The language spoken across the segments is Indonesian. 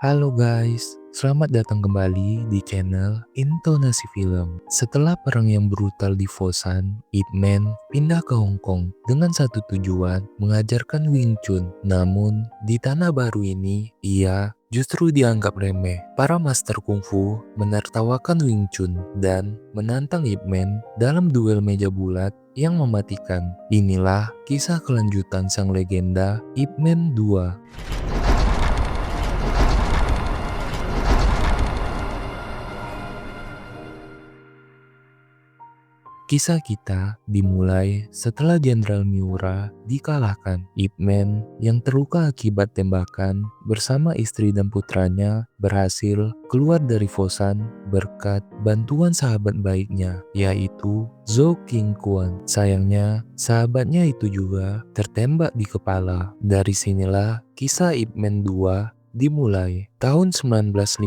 Halo guys, selamat datang kembali di channel Intonasi Film. Setelah perang yang brutal di Fosan, Ip Man pindah ke Hong Kong dengan satu tujuan, mengajarkan Wing Chun. Namun, di tanah baru ini, ia justru dianggap remeh. Para master kungfu menertawakan Wing Chun dan menantang Ip Man dalam duel meja bulat yang mematikan. Inilah kisah kelanjutan sang legenda Ip Man 2. Kisah kita dimulai setelah Jenderal Miura dikalahkan. Ip Man yang terluka akibat tembakan bersama istri dan putranya berhasil keluar dari Fosan berkat bantuan sahabat baiknya, yaitu Zhou Qingquan. Sayangnya, sahabatnya itu juga tertembak di kepala. Dari sinilah kisah Ip Man 2 dimulai. Tahun 1950,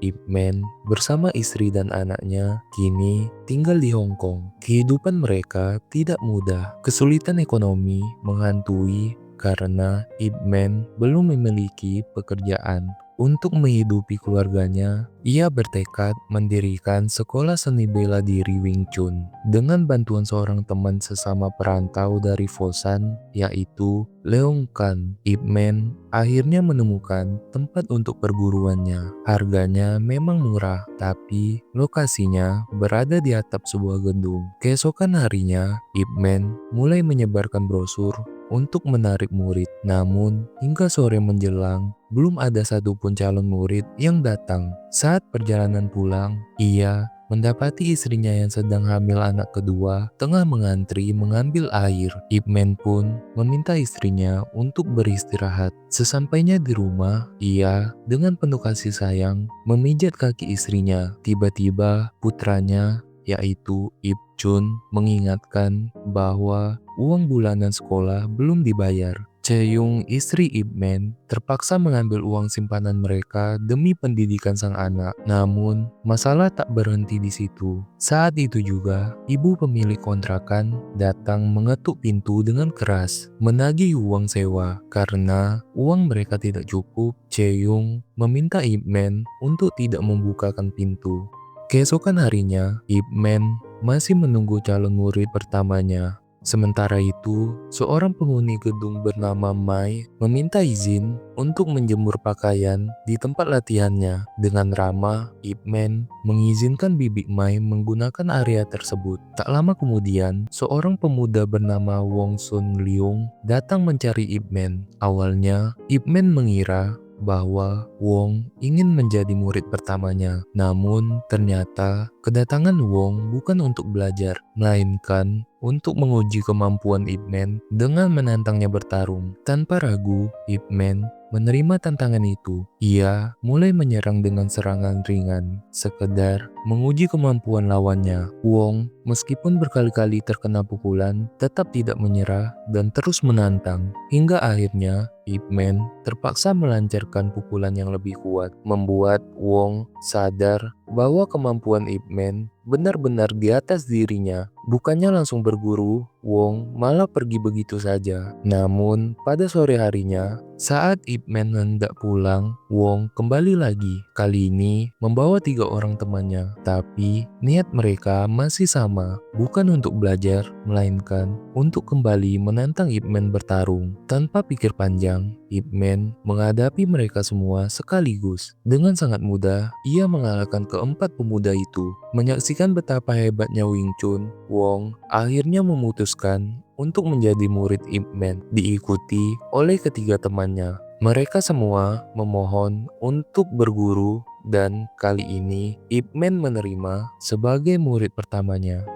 Ip Man bersama istri dan anaknya kini tinggal di Hong Kong. Kehidupan mereka tidak mudah. Kesulitan ekonomi menghantui karena Ip Man belum memiliki pekerjaan. Untuk menghidupi keluarganya, ia bertekad mendirikan sekolah seni bela diri Wing Chun dengan bantuan seorang teman sesama perantau dari Fosan, yaitu Leong Kan. Ip Man akhirnya menemukan tempat untuk perguruannya. Harganya memang murah, tapi lokasinya berada di atap sebuah gedung. Keesokan harinya, Ip Man mulai menyebarkan brosur untuk menarik murid. Namun, hingga sore menjelang, belum ada satupun calon murid yang datang. Saat perjalanan pulang, ia mendapati istrinya yang sedang hamil anak kedua tengah mengantri mengambil air. Ip Man pun meminta istrinya untuk beristirahat. Sesampainya di rumah, ia dengan penuh kasih sayang memijat kaki istrinya. Tiba-tiba putranya, yaitu Ip Chun, mengingatkan bahwa uang bulanan sekolah belum dibayar. Chae-yung, istri Ip Man, terpaksa mengambil uang simpanan mereka demi pendidikan sang anak. Namun, masalah tak berhenti di situ. Saat itu juga, ibu pemilik kontrakan datang mengetuk pintu dengan keras, menagih uang sewa. Karena uang mereka tidak cukup, Chae-yung meminta Ip Man untuk tidak membukakan pintu. Keesokan harinya, Ip Man masih menunggu calon murid pertamanya. Sementara itu, seorang penghuni gedung bernama Mai meminta izin untuk menjemur pakaian di tempat latihannya. Dengan ramah, Ip Man mengizinkan bibi Mai menggunakan area tersebut. Tak lama kemudian, seorang pemuda bernama Wong Sun Leung datang mencari Ip Man. Awalnya, Ip Man mengira bahwa Wong ingin menjadi murid pertamanya. Namun, ternyata kedatangan Wong bukan untuk belajar, melainkan untuk menguji kemampuan Ip Man dengan menantangnya bertarung. Tanpa ragu, Ip Man menerima tantangan itu. Ia mulai menyerang dengan serangan ringan, sekedar menguji kemampuan lawannya. Wong, meskipun berkali-kali terkena pukulan, tetap tidak menyerah dan terus menantang. Hingga akhirnya, Ip Man terpaksa melancarkan pukulan yang lebih kuat, membuat Wong sadar bahwa kemampuan Ip Man benar-benar di atas dirinya. Bukannya langsung berguru, Wong malah pergi begitu saja. Namun, pada sore harinya, saat Ip Man hendak pulang, Wong kembali lagi. Kali ini membawa 3 orang temannya. Tapi, niat mereka masih sama, bukan untuk belajar, melainkan untuk kembali menantang Ip Man bertarung. Tanpa pikir panjang, Ip Man menghadapi mereka semua sekaligus. Dengan sangat mudah, ia mengalahkan keempat pemuda itu. Menyaksikan betapa hebatnya Wing Chun, Wong akhirnya memutuskan untuk menjadi murid Ip Man, diikuti oleh ketiga temannya. Mereka semua memohon untuk berguru dan kali ini Ip Man menerima sebagai murid pertamanya.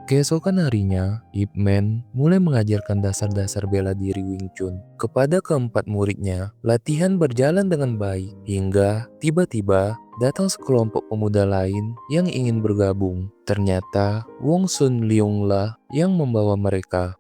Keesokan harinya, Ip Man mulai mengajarkan dasar-dasar bela diri Wing Chun kepada keempat muridnya. Latihan berjalan dengan baik hingga tiba-tiba datang sekelompok pemuda lain yang ingin bergabung. Ternyata Wong Sun Leung lah yang membawa mereka.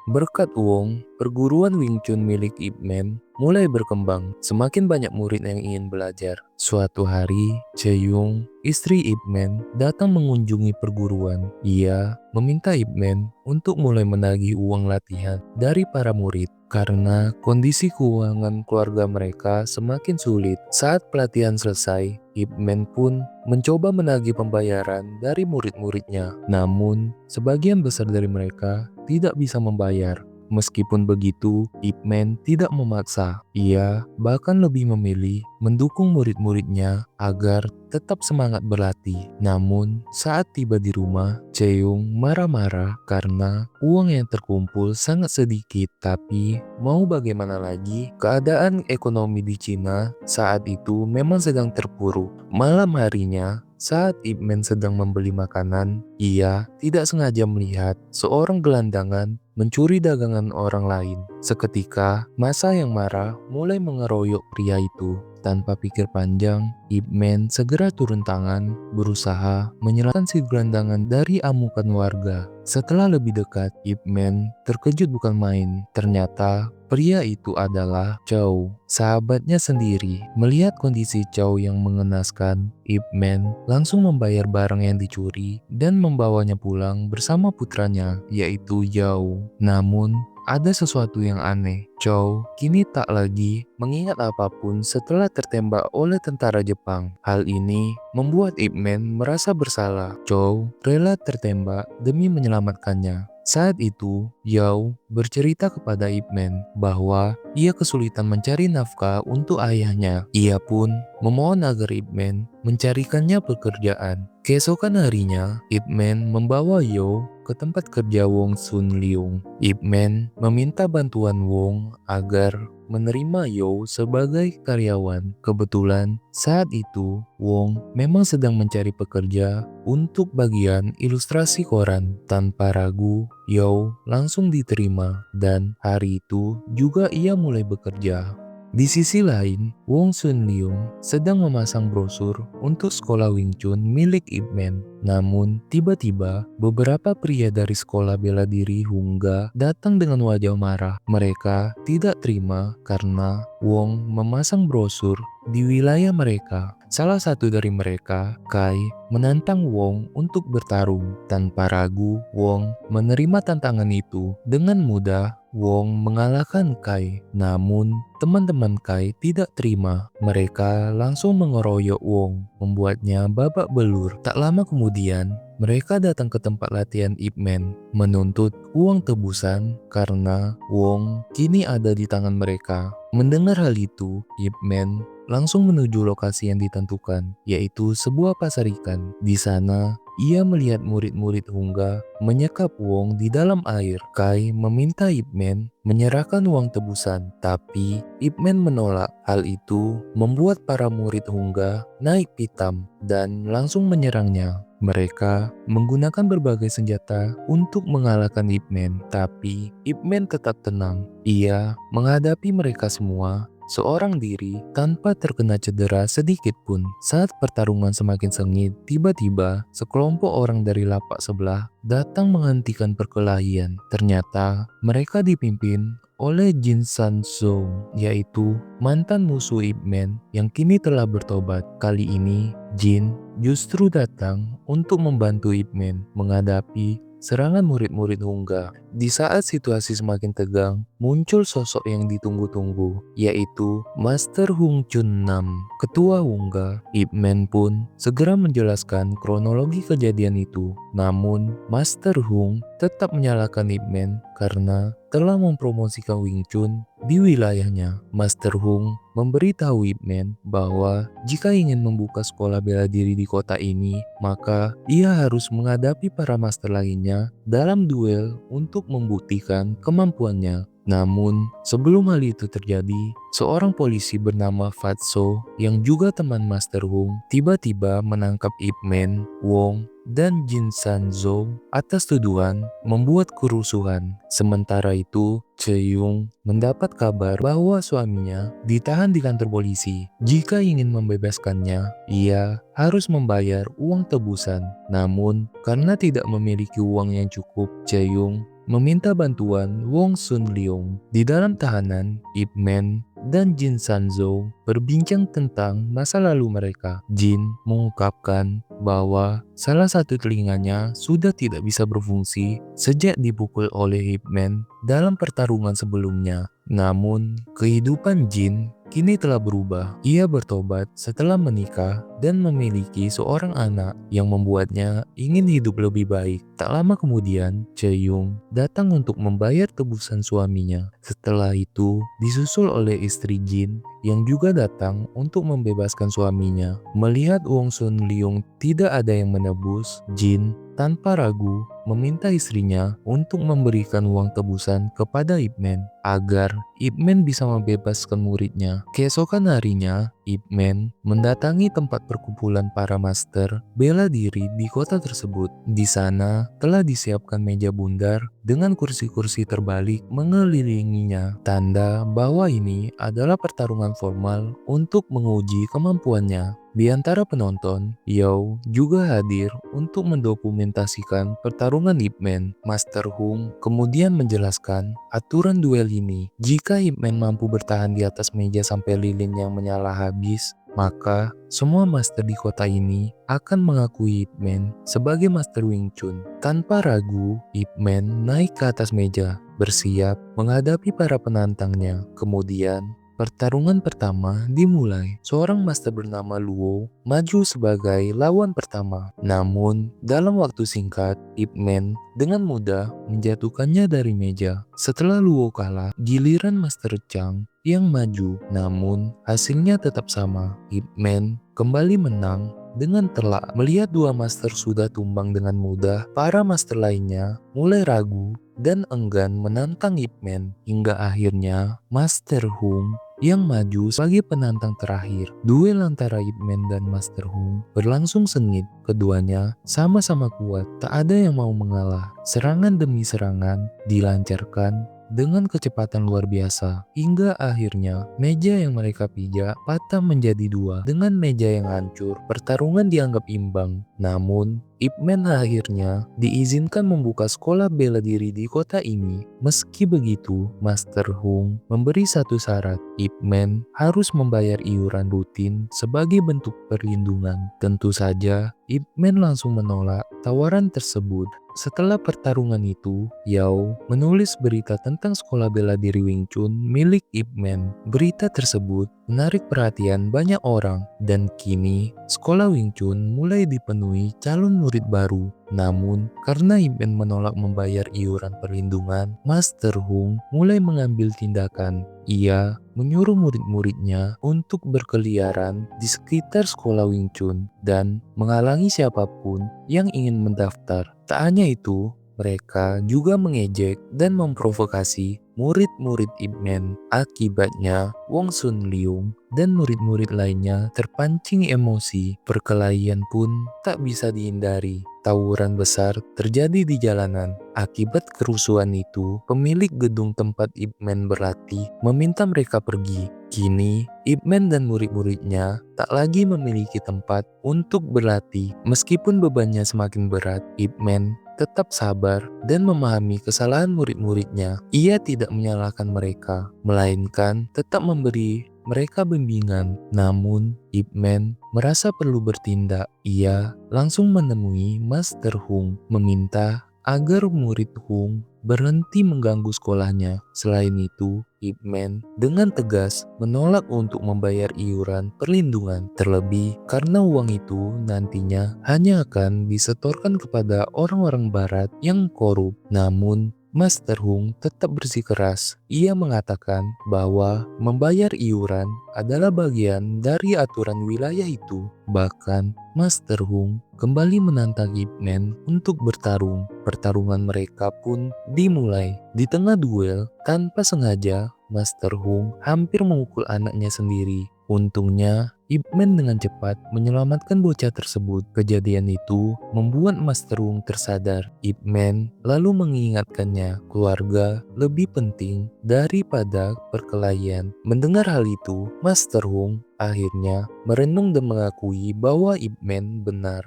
Berkat Wong, perguruan Wing Chun milik Ip Man mulai berkembang. Semakin banyak murid yang ingin belajar. Suatu hari, Chae-yung, istri Ip Man, datang mengunjungi perguruan. Ia meminta Ip Man untuk mulai menagih uang latihan dari para murid. karena kondisi keuangan keluarga mereka semakin sulit. Saat pelatihan selesai, Ip Man pun mencoba menagih pembayaran dari murid-muridnya. Namun, sebagian besar dari mereka tidak bisa membayar. Meskipun begitu, Ip Man tidak memaksa. Ia bahkan lebih memilih mendukung murid-muridnya agar tetap semangat berlatih. Namun, saat tiba di rumah, Cheung marah-marah karena uang yang terkumpul sangat sedikit. Tapi, mau bagaimana lagi, keadaan ekonomi di Cina saat itu memang sedang terpuruk. Malam harinya, saat Ip Man sedang membeli makanan, ia tidak sengaja melihat seorang gelandangan mencuri dagangan orang lain. Seketika, massa yang marah mulai mengeroyok pria itu. Tanpa pikir panjang, Ip Man segera turun tangan, berusaha menyelamatkan si gelandangan dari amukan warga. Setelah lebih dekat, Ip Man terkejut bukan main. Ternyata pria itu adalah Chow, sahabatnya sendiri. Melihat kondisi Chow yang mengenaskan, Ip Man langsung membayar barang yang dicuri dan membawanya pulang bersama putranya, yaitu Yao. Namun, ada sesuatu yang aneh. Chow kini tak lagi mengingat apapun setelah tertembak oleh tentara Jepang. Hal ini membuat Ip Man merasa bersalah. Chow rela tertembak demi menyelamatkannya. Saat itu, Yao bercerita kepada Ip Man bahwa ia kesulitan mencari nafkah untuk ayahnya. Ia pun memohon agar Ip Man mencarikannya pekerjaan. Keesokan harinya, Ip Man membawa Yao ke tempat kerja Wong Sun Leung. Ip Man meminta bantuan Wong agar menerima Yao sebagai karyawan. Kebetulan saat itu Wong memang sedang mencari pekerja untuk bagian ilustrasi koran. Tanpa ragu, Yao langsung diterima dan hari itu juga ia mulai bekerja. Di sisi lain, Wong Sun Leung sedang memasang brosur untuk sekolah Wing Chun milik Ip Man. Namun, tiba-tiba beberapa pria dari sekolah bela diri Hungga datang dengan wajah marah. Mereka tidak terima karena Wong memasang brosur di wilayah mereka. Salah satu dari mereka, Kai, menantang Wong untuk bertarung. Tanpa ragu, Wong menerima tantangan itu. Dengan mudah, Wong mengalahkan Kai. Namun, teman-teman Kai tidak terima. Mereka langsung mengeroyok Wong, membuatnya babak belur. Tak lama kemudian, mereka datang ke tempat latihan Ip Man, menuntut uang tebusan karena Wong kini ada di tangan mereka. Mendengar hal itu, Ip Man langsung menuju lokasi yang ditentukan, yaitu sebuah pasar ikan. Di sana, ia melihat murid-murid Hungga menyekap Wong di dalam air. Kai meminta Ip Man menyerahkan uang tebusan, tapi Ip Man menolak. Hal itu membuat para murid Hungga naik pitam dan langsung menyerangnya. Mereka menggunakan berbagai senjata untuk mengalahkan Ip Man, tapi Ip Man tetap tenang. Ia menghadapi mereka semua seorang diri tanpa terkena cedera sedikit pun. Saat pertarungan semakin sengit, tiba-tiba sekelompok orang dari lapak sebelah datang menghentikan perkelahian. Ternyata mereka dipimpin oleh Jin San Zhou, yaitu mantan musuh Ip Man yang kini telah bertobat. Kali ini Jin justru datang untuk membantu Ip Man menghadapi serangan murid-murid Hungga. Di saat situasi semakin tegang, muncul sosok yang ditunggu-tunggu, yaitu Master Hung Chun Nam, ketua Hungga. Ip Man pun segera menjelaskan kronologi kejadian itu. Namun, Master Hung tetap menyalahkan Ip Man karena telah mempromosikan Wing Chun di wilayahnya. Master Hung memberitahu Ip Man bahwa jika ingin membuka sekolah bela diri di kota ini, maka ia harus menghadapi para master lainnya dalam duel untuk membuktikan kemampuannya. Namun, sebelum hal itu terjadi, seorang polisi bernama Fatso yang juga teman Master Hung tiba-tiba menangkap Ip Man, Wong, dan Jin San Zhou atas tuduhan membuat kerusuhan. Sementara itu, Cheung mendapat kabar bahwa suaminya ditahan di kantor polisi. Jika ingin membebaskannya, ia harus membayar uang tebusan. Namun, karena tidak memiliki uang yang cukup, Cheung meminta bantuan Wong Sun Leung. Di dalam tahanan, Ip Man dan Jin San Zhou berbincang tentang masa lalu mereka. Jin mengungkapkan bahwa salah satu telinganya sudah tidak bisa berfungsi sejak dipukul oleh Ip Man dalam pertarungan sebelumnya. Namun, kehidupan Jin kini telah berubah. Ia bertobat setelah menikah dan memiliki seorang anak yang membuatnya ingin hidup lebih baik. Tak lama kemudian, Chae-young datang untuk membayar tebusan suaminya. Setelah itu, disusul oleh istri Jin yang juga datang untuk membebaskan suaminya. Melihat Wong Sun Leung tidak ada yang menebus, Jin tanpa ragu meminta istrinya untuk memberikan uang tebusan kepada Ip Man agar Ip Man bisa membebaskan muridnya. Keesokan harinya, Ip Man mendatangi tempat perkumpulan para master bela diri di kota tersebut. Di sana telah disiapkan meja bundar dengan kursi-kursi terbalik mengelilinginya, tanda bahwa ini adalah pertarungan formal untuk menguji kemampuannya. Di antara penonton, Yao juga hadir untuk mendokumentasikan pertarungan Ip Man. Master Hung kemudian menjelaskan aturan duel ini. Jika Ip Man mampu bertahan di atas meja sampai lilin yang menyala habis, maka semua master di kota ini akan mengakui Ip Man sebagai Master Wing Chun. Tanpa ragu, Ip Man naik ke atas meja, bersiap menghadapi para penantangnya. Kemudian, pertarungan pertama dimulai. Seorang master bernama Luo maju sebagai lawan pertama. Namun, dalam waktu singkat, Ip Man dengan mudah menjatuhkannya dari meja. Setelah Luo kalah, giliran Master Chang yang maju. Namun, hasilnya tetap sama. Ip Man kembali menang dengan telak. Melihat dua master sudah tumbang dengan mudah, para master lainnya mulai ragu dan enggan menantang Ip Man. Hingga akhirnya Master Hung yang maju sebagai penantang terakhir. Duel antara Ip Man dan Master Hung berlangsung sengit. Keduanya sama-sama kuat, tak ada yang mau mengalah. Serangan demi serangan dilancarkan dengan kecepatan luar biasa, hingga akhirnya meja yang mereka pijak patah menjadi dua. Dengan meja yang hancur, pertarungan dianggap imbang. Namun, Ip Man akhirnya diizinkan membuka sekolah bela diri di kota ini. Meski begitu, Master Hung memberi satu syarat. Ip Man harus membayar iuran rutin sebagai bentuk perlindungan. Tentu saja, Ip Man langsung menolak tawaran tersebut. Setelah pertarungan itu, Yao menulis berita tentang sekolah bela diri Wing Chun milik Ip Man. Berita tersebut menarik perhatian banyak orang, dan kini sekolah Wing Chun mulai dipenuhi calon murid baru. Namun, karena Ip Man menolak membayar iuran perlindungan, Master Hung mulai mengambil tindakan. Ia menyuruh murid-muridnya untuk berkeliaran di sekitar sekolah Wing Chun dan menghalangi siapapun yang ingin mendaftar. Tak hanya itu, mereka juga mengejek dan memprovokasi murid-murid Ip Man. Akibatnya, Wong Sun Leung dan murid-murid lainnya terpancing emosi. Perkelahian pun tak bisa dihindari. Tawuran besar terjadi di jalanan. Akibat kerusuhan itu, pemilik gedung tempat Ip Man berlatih meminta mereka pergi. Kini, Ip Man dan murid-muridnya tak lagi memiliki tempat untuk berlatih. Meskipun bebannya semakin berat, Ip Man tetap sabar dan memahami kesalahan murid-muridnya. Ia tidak menyalahkan mereka, melainkan tetap memberi mereka bimbingan. Namun, Ip Man merasa perlu bertindak. Ia langsung menemui Master Hung, meminta agar murid Hung berhenti mengganggu sekolahnya. Selain itu, Ip Man dengan tegas menolak untuk membayar iuran perlindungan, terlebih karena uang itu nantinya hanya akan disetorkan kepada orang-orang barat yang korup. Namun, Master Hung tetap bersikeras. Ia mengatakan bahwa membayar iuran adalah bagian dari aturan wilayah itu. Bahkan, Master Hung kembali menantang Ip Man untuk bertarung. Pertarungan mereka pun dimulai. Di tengah duel, tanpa sengaja, Master Hung hampir memukul anaknya sendiri. Untungnya, Ip Man dengan cepat menyelamatkan bocah tersebut. Kejadian itu membuat Master Hung tersadar. Ip Man lalu mengingatkannya, keluarga lebih penting daripada perkelahian. Mendengar hal itu, Master Hung akhirnya merenung dan mengakui bahwa Ip Man benar.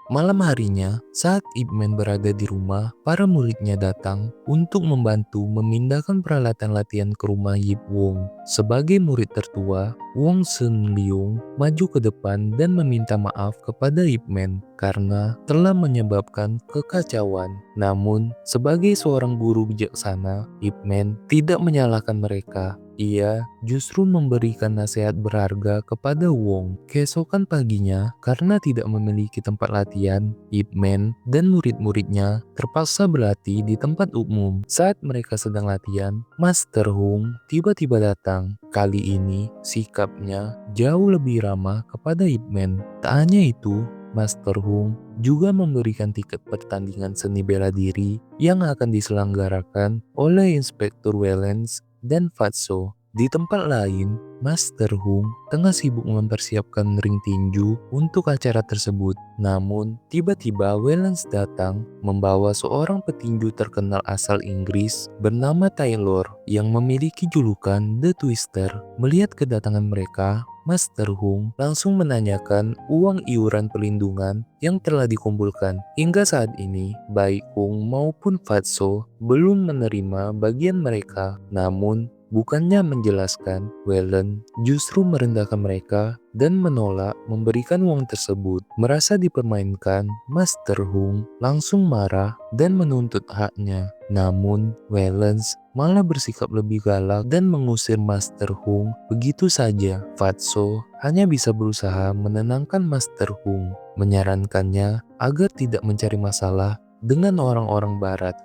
Malam harinya, saat Ip Man berada di rumah, para muridnya datang untuk membantu memindahkan peralatan latihan ke rumah Yip Wong. Sebagai murid tertua, Wong Sun Leung maju ke depan dan meminta maaf kepada Ip Man karena telah menyebabkan kekacauan. Namun, sebagai seorang guru bijaksana, Ip Man tidak menyalahkan mereka. Ia justru memberikan nasihat berharga kepada Wong. Keesokan paginya, karena tidak memiliki tempat latihan, Ip Man dan murid-muridnya terpaksa berlatih di tempat umum. Saat mereka sedang latihan, Master Hung tiba-tiba datang. Kali ini, sikapnya jauh lebih ramah kepada Ip Man. Tak hanya itu, Master Hung juga memberikan tiket pertandingan seni bela diri yang akan diselenggarakan oleh Inspektur Wellens dan Fatso. Di tempat lain, Master Hung tengah sibuk mempersiapkan ring tinju untuk acara tersebut. Namun, tiba-tiba Wellens datang membawa seorang petinju terkenal asal Inggris bernama Taylor yang memiliki julukan The Twister. Melihat kedatangan mereka, Master Hung langsung menanyakan uang iuran perlindungan yang telah dikumpulkan. Hingga saat ini, baik Hung maupun Fatso belum menerima bagian mereka. Namun, bukannya menjelaskan, Wellen justru merendahkan mereka dan menolak memberikan uang tersebut. Merasa dipermainkan, Master Hung langsung marah dan menuntut haknya. Namun, Wellens malah bersikap lebih galak dan mengusir Master Hung begitu saja. Fatso hanya bisa berusaha menenangkan Master Hung, menyarankannya agar tidak mencari masalah dengan orang-orang barat.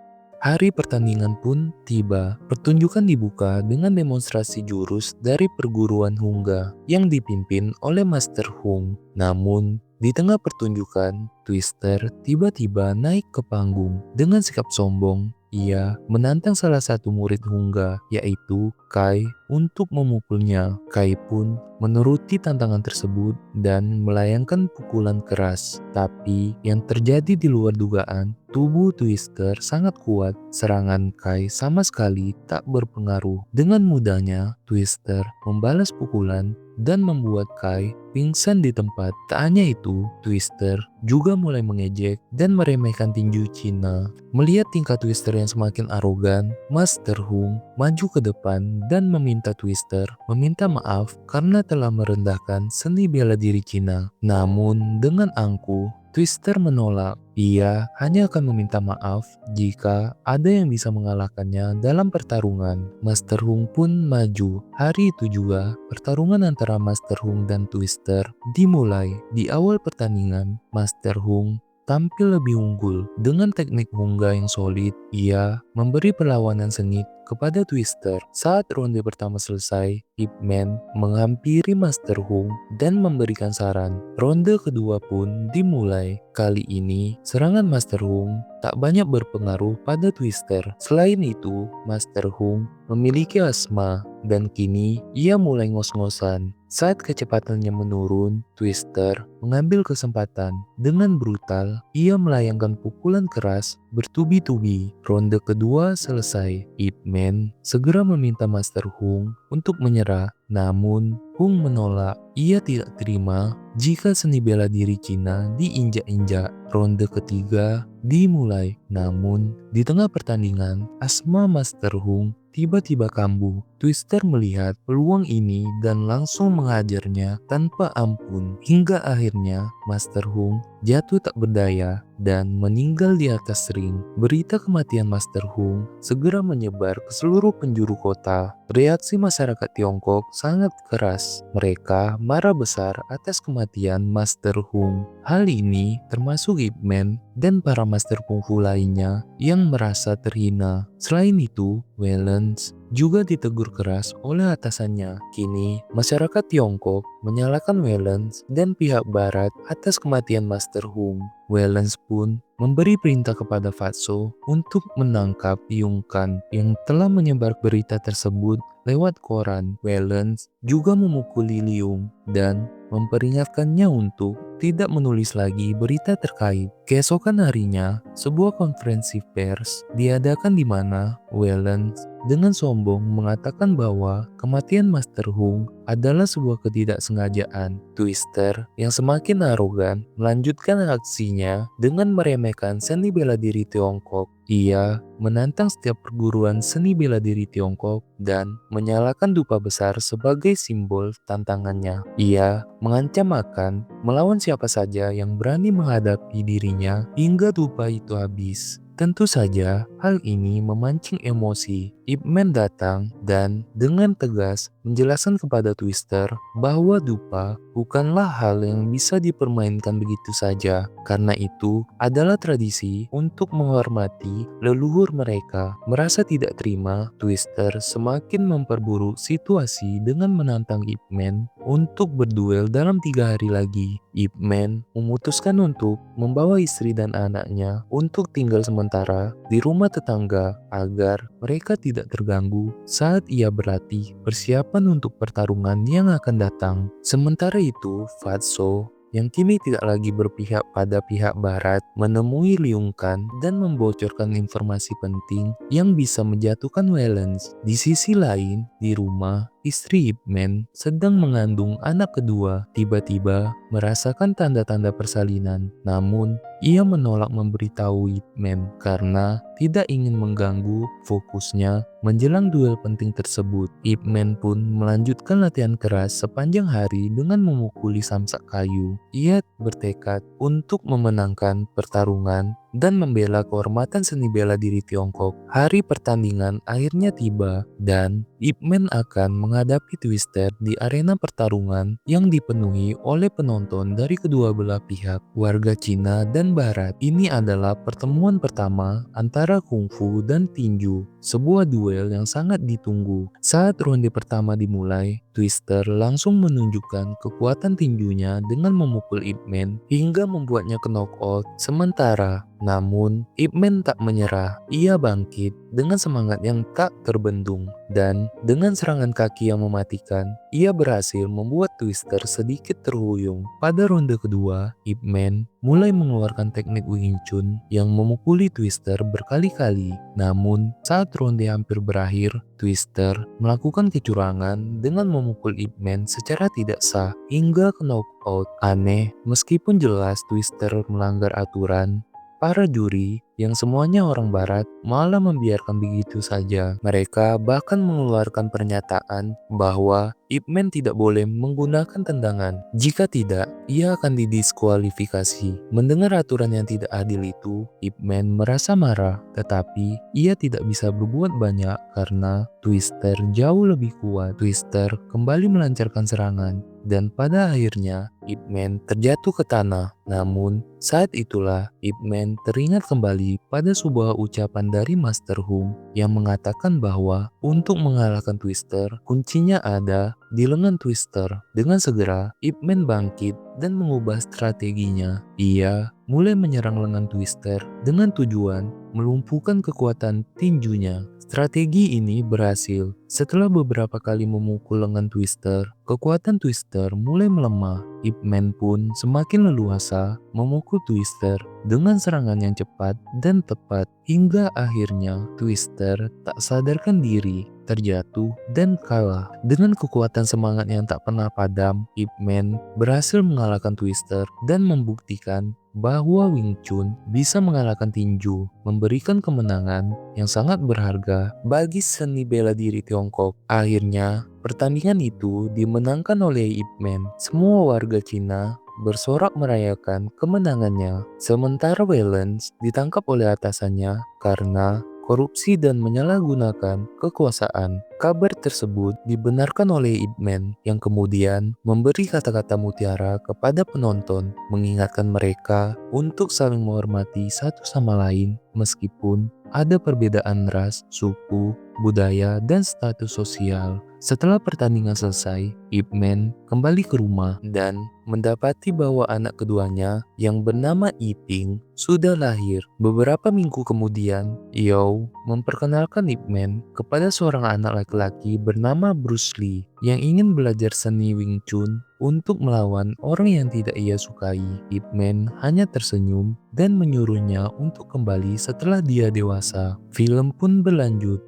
Hari pertandingan pun tiba. Pertunjukan dibuka dengan demonstrasi jurus dari perguruan Hungga yang dipimpin oleh Master Hung. Namun, di tengah pertunjukan, Twister tiba-tiba naik ke panggung. Dengan sikap sombong, ia menantang salah satu murid Hungga, yaitu Kai, untuk memukulnya. Kai pun menuruti tantangan tersebut dan melayangkan pukulan keras. Tapi yang terjadi di luar dugaan, tubuh Twister sangat kuat. Serangan Kai sama sekali tak berpengaruh. Dengan mudahnya, Twister membalas pukulan dan membuat Kai pingsan di tempat. Tak hanya itu, Twister juga mulai mengejek dan meremehkan tinju Cina. Melihat tingkah Twister yang semakin arogan, Master Hung maju ke depan dan meminta Twister meminta maaf karena telah merendahkan seni bela diri Cina. Namun dengan angkuh, Twister menolak. Ia hanya akan meminta maaf jika ada yang bisa mengalahkannya dalam pertarungan. Master Hung pun maju. Hari itu juga, pertarungan antara Master Hung dan Twister dimulai. Di awal pertandingan, Master Hung tampil lebih unggul. Dengan teknik Hungga yang solid, ia memberi perlawanan sengit kepada Twister. Saat ronde pertama selesai, Ip Man menghampiri Master Hung dan memberikan saran. Ronde kedua pun dimulai. Kali ini, serangan Master Hung tak banyak berpengaruh pada Twister. Selain itu, Master Hung memiliki asma dan kini ia mulai ngos-ngosan. Saat kecepatannya menurun, Twister mengambil kesempatan. Dengan brutal, ia melayangkan pukulan keras bertubi-tubi. Ronde kedua selesai. Ip Man segera meminta Master Hung untuk menyerah. Namun, Hung menolak. Ia tidak terima jika seni bela diri Cina diinjak-injak. Ronde ketiga dimulai. Namun, di tengah pertandingan, asma Master Hung tiba-tiba kambuh. Twister melihat peluang ini dan langsung menghajarnya tanpa ampun. Hingga akhirnya Master Hung jatuh tak berdaya dan meninggal di atas ring. Berita kematian Master Hung segera menyebar ke seluruh penjuru kota. Reaksi masyarakat Tiongkok sangat keras. Mereka marah besar atas kematian Master Hung. Hal ini termasuk Ip Man dan para master kungfu lainnya yang merasa terhina. Selain itu, Wellens juga ditegur keras oleh atasannya. Kini, masyarakat Tiongkok menyalahkan Wellens dan pihak barat atas kematian Master Hung. Wellens pun memberi perintah kepada Fatso untuk menangkap Yung Kan yang telah menyebar berita tersebut lewat koran. Wellens juga memukuli Liung dan memperingatkannya untuk tidak menulis lagi berita terkait. Keesokan harinya, sebuah konferensi pers diadakan di mana Wellens dengan sombong mengatakan bahwa kematian Master Hung adalah sebuah ketidaksengajaan. Twister yang semakin arogan melanjutkan aksinya dengan meremehkan seni bela diri Tiongkok. Ia menantang setiap perguruan seni bela diri Tiongkok dan menyalakan dupa besar sebagai simbol tantangannya. Ia mengancam akan melawan siapa saja yang berani menghadapi dirinya hingga dupa itu habis. Tentu saja hal ini memancing emosi. Ip Man datang dan dengan tegas menjelaskan kepada Twister bahwa dupa bukanlah hal yang bisa dipermainkan begitu saja. Karena itu adalah tradisi untuk menghormati leluhur mereka. Merasa tidak terima, Twister semakin memperburuk situasi dengan menantang Ip Man untuk berduel dalam 3 hari lagi. Ip Man memutuskan untuk membawa istri dan anaknya untuk tinggal sementara di rumah tetangga agar mereka tidak terganggu saat ia berlatih persiapan untuk pertarungan yang akan datang. Sementara itu, Fatso yang kini tidak lagi berpihak pada pihak barat menemui Liu Kang dan membocorkan informasi penting yang bisa menjatuhkan Wellens. Di sisi lain, di rumah, istri Ip Man sedang mengandung anak kedua, tiba-tiba merasakan tanda-tanda persalinan. Namun, ia menolak memberitahu Ip Man karena tidak ingin mengganggu fokusnya menjelang duel penting tersebut. Ip Man pun melanjutkan latihan keras sepanjang hari dengan memukuli samsak kayu. Ia bertekad untuk memenangkan pertarungan dan membela kehormatan seni bela diri Tiongkok. Hari pertandingan akhirnya tiba dan Ip Man akan menghadapi Twister di arena pertarungan yang dipenuhi oleh penonton dari kedua belah pihak, warga Cina dan Barat. Ini adalah pertemuan pertama antara kungfu dan tinju, sebuah duel yang sangat ditunggu. Saat ronde pertama dimulai, Twister langsung menunjukkan kekuatan tinjunya dengan memukul Ip Man hingga membuatnya ke knockout. Sementara namun, Ip Man tak menyerah. Ia bangkit dengan semangat yang tak terbendung dan dengan serangan kaki yang mematikan, ia berhasil membuat Twister sedikit terhuyung. Pada ronde kedua, Ip Man mulai mengeluarkan teknik Wing Chun yang memukuli Twister berkali-kali. Namun, saat ronde hampir berakhir, Twister melakukan kecurangan dengan memukul Ip Man secara tidak sah hingga ke knockout. Aneh, meskipun jelas Twister melanggar aturan, para juri yang semuanya orang barat malah membiarkan begitu saja. Mereka bahkan mengeluarkan pernyataan bahwa Ip Man tidak boleh menggunakan tendangan. Jika tidak, ia akan didiskualifikasi. Mendengar aturan yang tidak adil itu, Ip Man merasa marah, tetapi ia tidak bisa berbuat banyak karena Twister jauh lebih kuat. Twister kembali melancarkan serangan dan pada akhirnya Ip Man terjatuh ke tanah. Namun, saat itulah Ip Man teringat kembali pada sebuah ucapan dari Master Hung yang mengatakan bahwa untuk mengalahkan Twister, kuncinya ada di lengan Twister. Dengan segera, Ip Man bangkit dan mengubah strateginya. Ia mulai menyerang lengan Twister dengan tujuan melumpuhkan kekuatan tinjunya. Strategi ini berhasil. Setelah beberapa kali memukul lengan Twister, kekuatan Twister mulai melemah. Ip Man pun semakin leluasa memukul Twister dengan serangan yang cepat dan tepat hingga akhirnya Twister tak sadarkan diri, terjatuh dan kalah. Dengan kekuatan semangat yang tak pernah padam, Ip Man berhasil mengalahkan Twister dan membuktikan bahwa Wing Chun bisa mengalahkan tinju, memberikan kemenangan yang sangat berharga bagi seni bela diri Tiongkok. Akhirnya, pertandingan itu dimenangkan oleh Ip Man. Semua warga Cina bersorak merayakan kemenangannya, sementara Wellens ditangkap oleh atasannya karena korupsi dan menyalahgunakan kekuasaan. Kabar tersebut dibenarkan oleh Ip Man yang kemudian memberi kata-kata mutiara kepada penonton, mengingatkan mereka untuk saling menghormati satu sama lain meskipun ada perbedaan ras, suku, budaya, dan status sosial. Setelah pertandingan selesai, Ip Man kembali ke rumah dan mendapati bahwa anak keduanya yang bernama Yiping sudah lahir. Beberapa minggu kemudian, Yao memperkenalkan Ip Man kepada seorang anak laki-laki bernama Bruce Lee yang ingin belajar seni Wing Chun untuk melawan orang yang tidak ia sukai. Ip Man hanya tersenyum dan menyuruhnya untuk kembali setelah dia dewasa. Film pun berlanjut.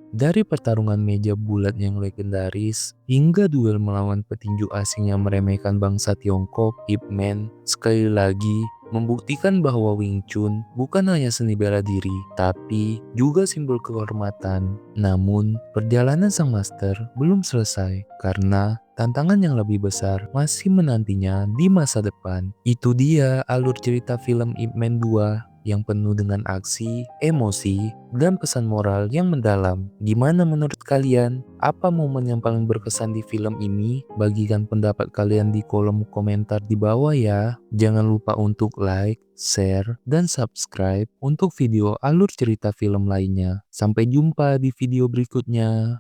Dari pertarungan meja bulat yang legendaris, hingga duel melawan petinju asing yang meremehkan bangsa Tiongkok, Ip Man sekali lagi membuktikan bahwa Wing Chun bukan hanya seni bela diri, tapi juga simbol kehormatan. Namun, perjalanan sang master belum selesai, karena tantangan yang lebih besar masih menantinya di masa depan. Itu dia alur cerita film Ip Man 2 yang penuh dengan aksi, emosi, dan pesan moral yang mendalam. Gimana menurut kalian? Apa momen yang paling berkesan di film ini? Bagikan pendapat kalian di kolom komentar di bawah ya. Jangan lupa untuk like, share, dan subscribe untuk video alur cerita film lainnya. Sampai jumpa di video berikutnya.